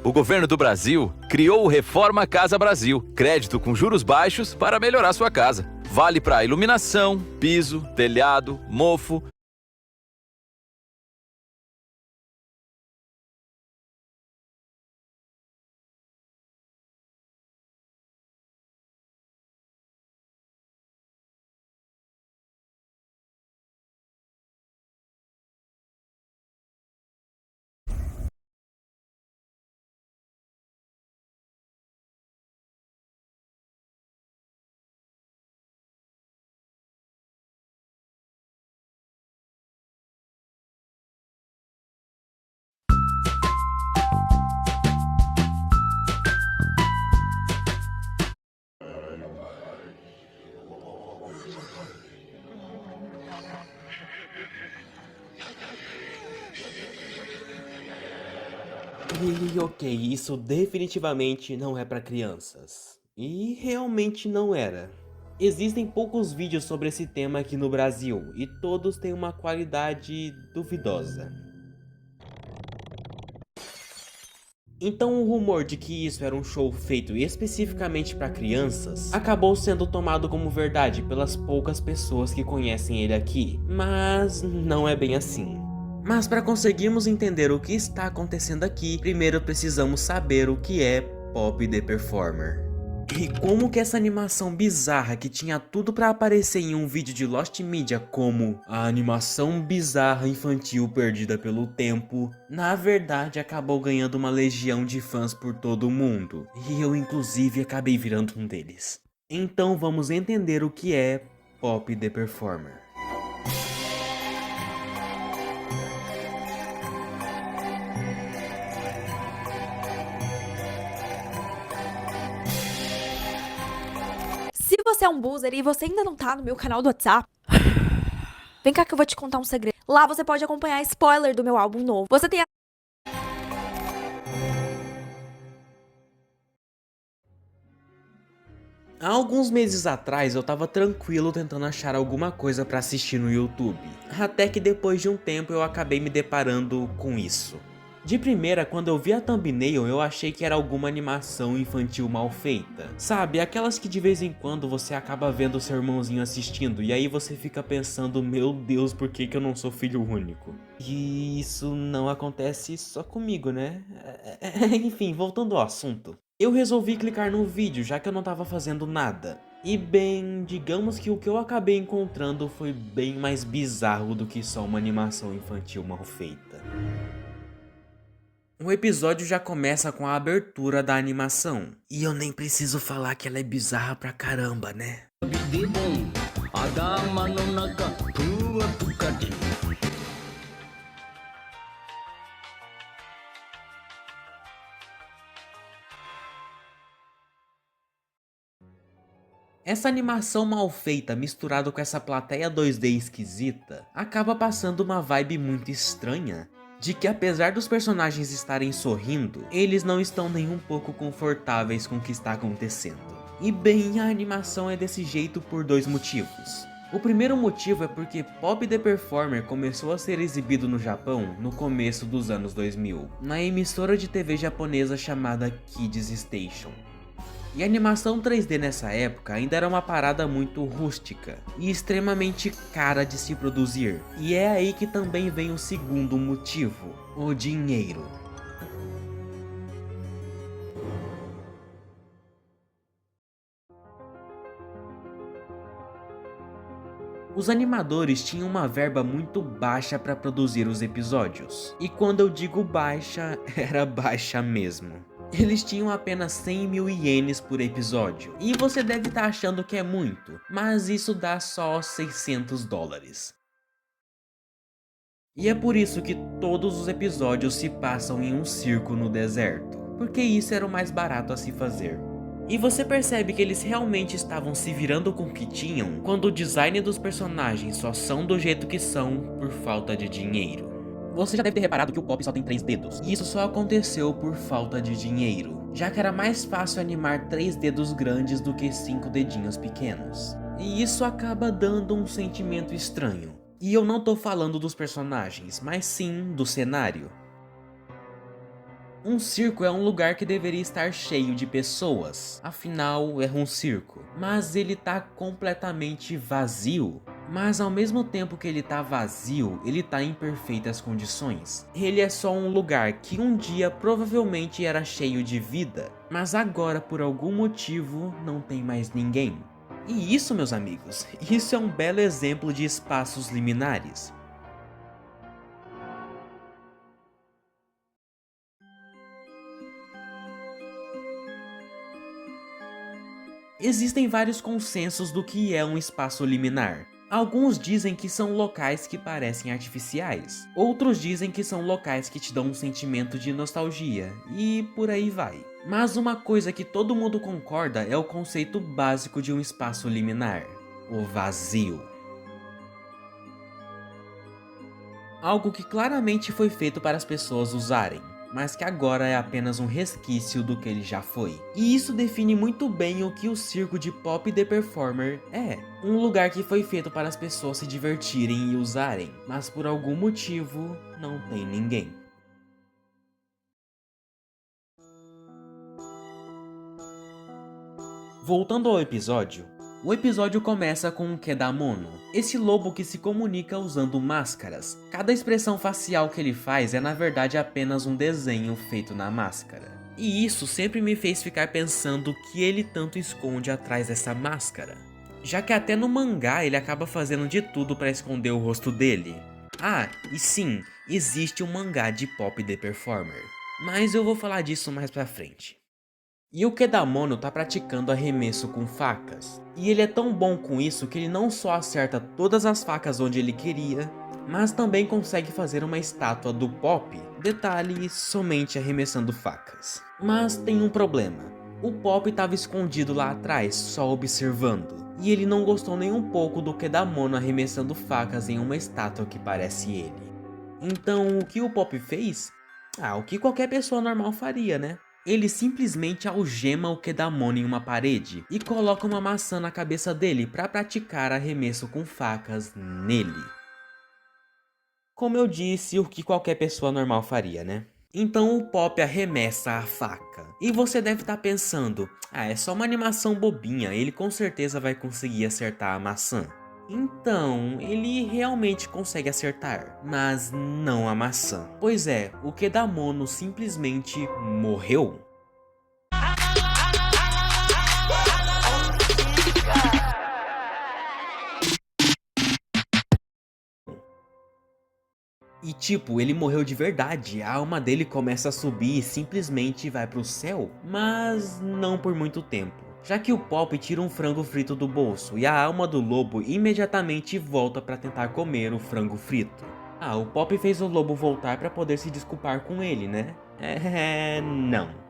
O governo do Brasil criou o Reforma Casa Brasil, crédito com juros baixos para melhorar sua casa. Vale para iluminação, piso, telhado, mofo. E ok, isso definitivamente não é para crianças. E realmente não era. Existem poucos vídeos sobre esse tema aqui no Brasil, e todos têm uma qualidade duvidosa. Então o rumor de que isso era um show feito especificamente para crianças acabou sendo tomado como verdade pelas poucas pessoas que conhecem ele aqui, mas não é bem assim. Mas para conseguirmos entender o que está acontecendo aqui, primeiro precisamos saber o que é Pop the Performer. E como que essa animação bizarra que tinha tudo pra aparecer em um vídeo de Lost Media como a animação bizarra infantil perdida pelo tempo, na verdade acabou ganhando uma legião de fãs por todo o mundo. E eu inclusive acabei virando um deles. Então vamos entender o que é Pop the Performer. Se você é um boozer e você ainda não tá no meu canal do WhatsApp, vem cá que eu vou te contar um segredo. Lá você pode acompanhar spoiler do meu álbum novo. Você tem Há alguns meses atrás eu tava tranquilo tentando achar alguma coisa pra assistir no YouTube. Até que depois de um tempo eu acabei me deparando com isso. De primeira, quando eu vi a thumbnail, eu achei que era alguma animação infantil mal feita. Sabe, aquelas que de vez em quando você acaba vendo seu irmãozinho assistindo e aí você fica pensando, meu Deus, por que eu não sou filho único? E isso não acontece só comigo, né? Enfim, voltando ao assunto. Eu resolvi clicar no vídeo, já que eu não tava fazendo nada. E bem, digamos que o que eu acabei encontrando foi bem mais bizarro do que só uma animação infantil mal feita. O episódio já começa com a abertura da animação. E eu nem preciso falar que ela é bizarra pra caramba, né? Essa animação mal feita misturado com essa plateia 2D esquisita acaba passando uma vibe muito estranha. De que apesar dos personagens estarem sorrindo, eles não estão nem um pouco confortáveis com o que está acontecendo. E bem, a animação é desse jeito por dois motivos. O primeiro motivo é porque Pop the Performer começou a ser exibido no Japão no começo dos anos 2000, na emissora de TV japonesa chamada Kids Station. E a animação 3D nessa época ainda era uma parada muito rústica e extremamente cara de se produzir. E é aí que também vem o segundo motivo, o dinheiro. Os animadores tinham uma verba muito baixa para produzir os episódios. E quando eu digo baixa, era baixa mesmo. Eles tinham apenas 100 mil ienes por episódio. E você deve estar achando que é muito, mas isso dá só 600 dólares. E é por isso que todos os episódios se passam em um circo no deserto, porque isso era o mais barato a se fazer. E você percebe que eles realmente estavam se virando com o que tinham, quando o design dos personagens só são do jeito que são por falta de dinheiro. Você já deve ter reparado que o Pop só tem 3 dedos, e isso só aconteceu por falta de dinheiro, já que era mais fácil animar 3 dedos grandes do que 5 dedinhos pequenos. E isso acaba dando um sentimento estranho. E eu não tô falando dos personagens, mas sim do cenário. Um circo é um lugar que deveria estar cheio de pessoas, afinal é um circo. Mas ele tá completamente vazio. Mas ao mesmo tempo que ele tá vazio, ele tá em perfeitas condições. Ele é só um lugar que um dia provavelmente era cheio de vida, mas agora por algum motivo não tem mais ninguém. E isso, meus amigos, isso é um belo exemplo de espaços liminares. Existem vários consensos do que é um espaço liminar. Alguns dizem que são locais que parecem artificiais, outros dizem que são locais que te dão um sentimento de nostalgia, e por aí vai. Mas uma coisa que todo mundo concorda é o conceito básico de um espaço liminar: o vazio. Algo que claramente foi feito para as pessoas usarem, mas que agora é apenas um resquício do que ele já foi. E isso define muito bem o que o circo de Pop the Performer é. Um lugar que foi feito para as pessoas se divertirem e usarem, mas por algum motivo não tem ninguém. Voltando ao episódio, o episódio começa com um Kedamono, esse lobo que se comunica usando máscaras. Cada expressão facial que ele faz é na verdade apenas um desenho feito na máscara. E isso sempre me fez ficar pensando o que ele tanto esconde atrás dessa máscara. Já que até no mangá ele acaba fazendo de tudo para esconder o rosto dele. Ah, e sim, existe um mangá de Pop the Performer, mas eu vou falar disso mais pra frente. E o Kedamono tá praticando arremesso com facas. E ele é tão bom com isso que ele não só acerta todas as facas onde ele queria, mas também consegue fazer uma estátua do Pop, detalhe, somente arremessando facas. Mas tem um problema. O Pop estava escondido lá atrás, só observando. E ele não gostou nem um pouco do Kedamono arremessando facas em uma estátua que parece ele. Então o que o Pop fez? O que qualquer pessoa normal faria, né? Ele simplesmente algema o Kedamono em uma parede e coloca uma maçã na cabeça dele para praticar arremesso com facas nele. Como eu disse, o que qualquer pessoa normal faria, né? Então o Pop arremessa a faca. E você deve estar pensando, é só uma animação bobinha, ele com certeza vai conseguir acertar a maçã. Então, ele realmente consegue acertar, mas não a maçã. Pois é, o Kedamono simplesmente morreu. E tipo, ele morreu de verdade, a alma dele começa a subir e simplesmente vai pro céu, mas não por muito tempo. Já que o Pop tira um frango frito do bolso e a alma do lobo imediatamente volta para tentar comer o frango frito. O Pop fez o lobo voltar para poder se desculpar com ele, né? Não.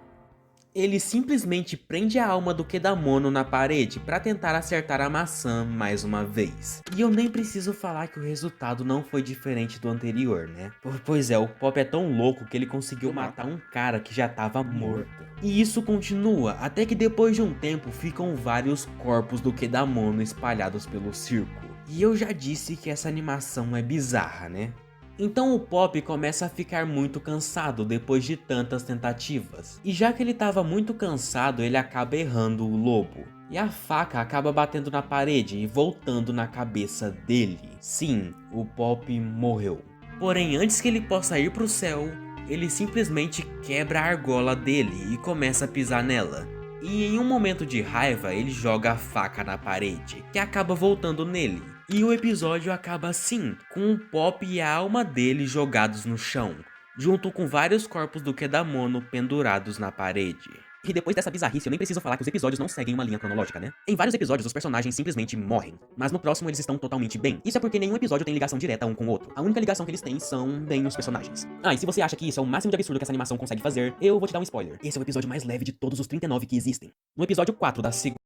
Ele simplesmente prende a alma do Kedamono na parede para tentar acertar a maçã mais uma vez. E eu nem preciso falar que o resultado não foi diferente do anterior, né? Pois é, o Pop é tão louco que ele conseguiu matar um cara que já estava morto. E isso continua, até que depois de um tempo ficam vários corpos do Kedamono espalhados pelo circo. E eu já disse que essa animação é bizarra, né? Então o Pop começa a ficar muito cansado depois de tantas tentativas. E já que ele estava muito cansado, ele acaba errando o lobo. E a faca acaba batendo na parede e voltando na cabeça dele. Sim, o Pop morreu. Porém, antes que ele possa ir pro céu, ele simplesmente quebra a argola dele e começa a pisar nela. E em um momento de raiva, ele joga a faca na parede, que acaba voltando nele. E o episódio acaba assim, com o Pop e a alma dele jogados no chão, junto com vários corpos do Kedamono pendurados na parede. E depois dessa bizarrice, eu nem preciso falar que os episódios não seguem uma linha cronológica, né? Em vários episódios, os personagens simplesmente morrem, mas no próximo eles estão totalmente bem. Isso é porque nenhum episódio tem ligação direta um com o outro. A única ligação que eles têm são bem os personagens. E se você acha que isso é o máximo de absurdo que essa animação consegue fazer, eu vou te dar um spoiler. Esse é o episódio mais leve de todos os 39 que existem. No episódio 4 da segunda...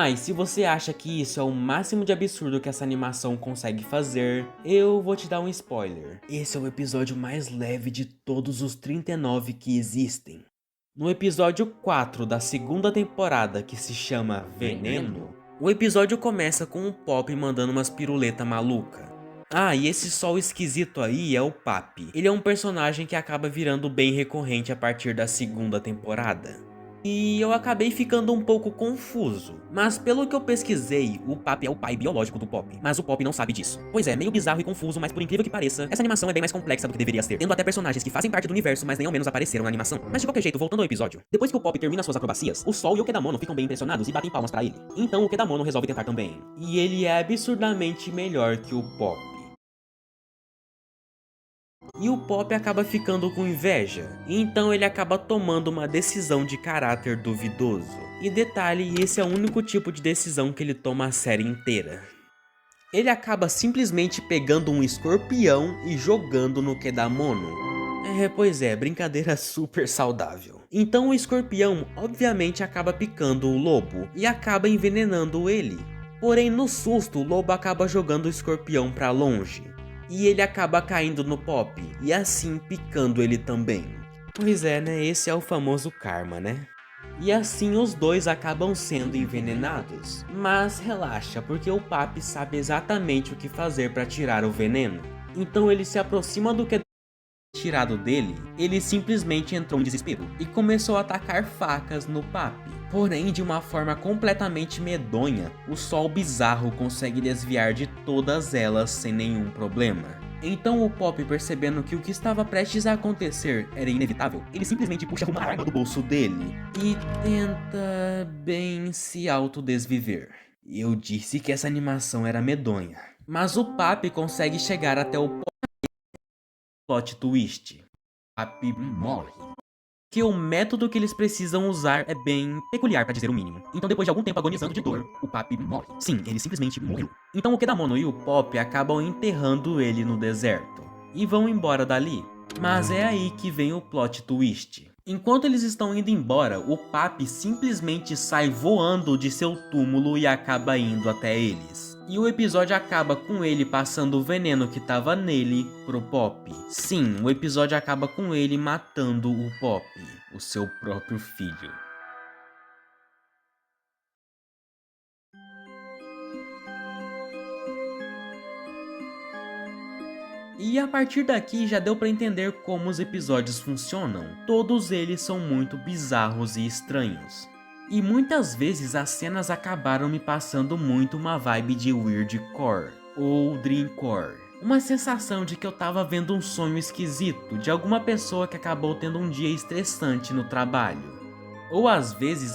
e se você acha que isso é o máximo de absurdo que essa animação consegue fazer, eu vou te dar um spoiler. Esse é o episódio mais leve de todos os 39 que existem. No episódio 4 da segunda temporada, que se chama Veneno, o episódio começa com o Pop mandando umas piruletas maluca. Ah, e esse sol esquisito aí é o Papi. Ele é um personagem que acaba virando bem recorrente a partir da segunda temporada. E eu acabei ficando um pouco confuso. Mas pelo que eu pesquisei, o Papi é o pai biológico do Pop. Mas o Pop não sabe disso. Pois é, meio bizarro e confuso, mas por incrível que pareça, essa animação é bem mais complexa do que deveria ser. Tendo até personagens que fazem parte do universo, mas nem ao menos apareceram na animação. Mas de qualquer jeito, voltando ao episódio. Depois que o Pop termina suas acrobacias, o Sol e o Kedamono ficam bem impressionados e batem palmas pra ele. Então o Kedamono resolve tentar também. E ele é absurdamente melhor que o Pop. E o Pop acaba ficando com inveja, então ele acaba tomando uma decisão de caráter duvidoso. E detalhe, esse é o único tipo de decisão que ele toma a série inteira. Ele simplesmente pegando um escorpião e jogando no Kedamono. Pois é, brincadeira super saudável. Então o escorpião obviamente acaba picando o lobo e acaba envenenando ele. Porém no susto o lobo acaba jogando o escorpião pra longe. E ele acaba caindo no Pop, e assim picando ele também. Pois é, né? Esse é o famoso karma, né? E assim os dois acabam sendo envenenados. Mas relaxa, porque o Papi sabe exatamente o que fazer para tirar o veneno. Então ele se aproxima do que tirado dele, ele simplesmente entrou em desespero e começou a atacar facas no Papi. Porém, de uma forma completamente medonha, o Sol bizarro consegue desviar de todas elas sem nenhum problema. Então o Pop, percebendo que o que estava prestes a acontecer era inevitável, ele simplesmente puxa uma arma do bolso dele e tenta bem se autodesviver. Eu disse que essa animação era medonha, mas o Papi consegue chegar até o plot twist. Papi morre. Que o método que eles precisam usar é bem peculiar, pra dizer o mínimo. Então depois de algum tempo agonizando de dor, o Papi morre. Sim, ele simplesmente morreu. Então o Kedamono e o Pop acabam enterrando ele no deserto e vão embora dali. Mas é aí que vem o plot twist. Enquanto eles estão indo embora, o Papi simplesmente sai voando de seu túmulo e acaba indo até eles. E o episódio acaba com ele passando o veneno que tava nele pro Pop. Sim, o episódio acaba com ele matando o Pop, o seu próprio filho. E a partir daqui já deu pra entender como os episódios funcionam. Todos eles são muito bizarros e estranhos. E muitas vezes as cenas acabaram me passando muito uma vibe de Weirdcore ou Dreamcore. Uma sensação de que eu tava vendo um sonho esquisito de alguma pessoa que acabou tendo um dia estressante no trabalho. Ou às vezes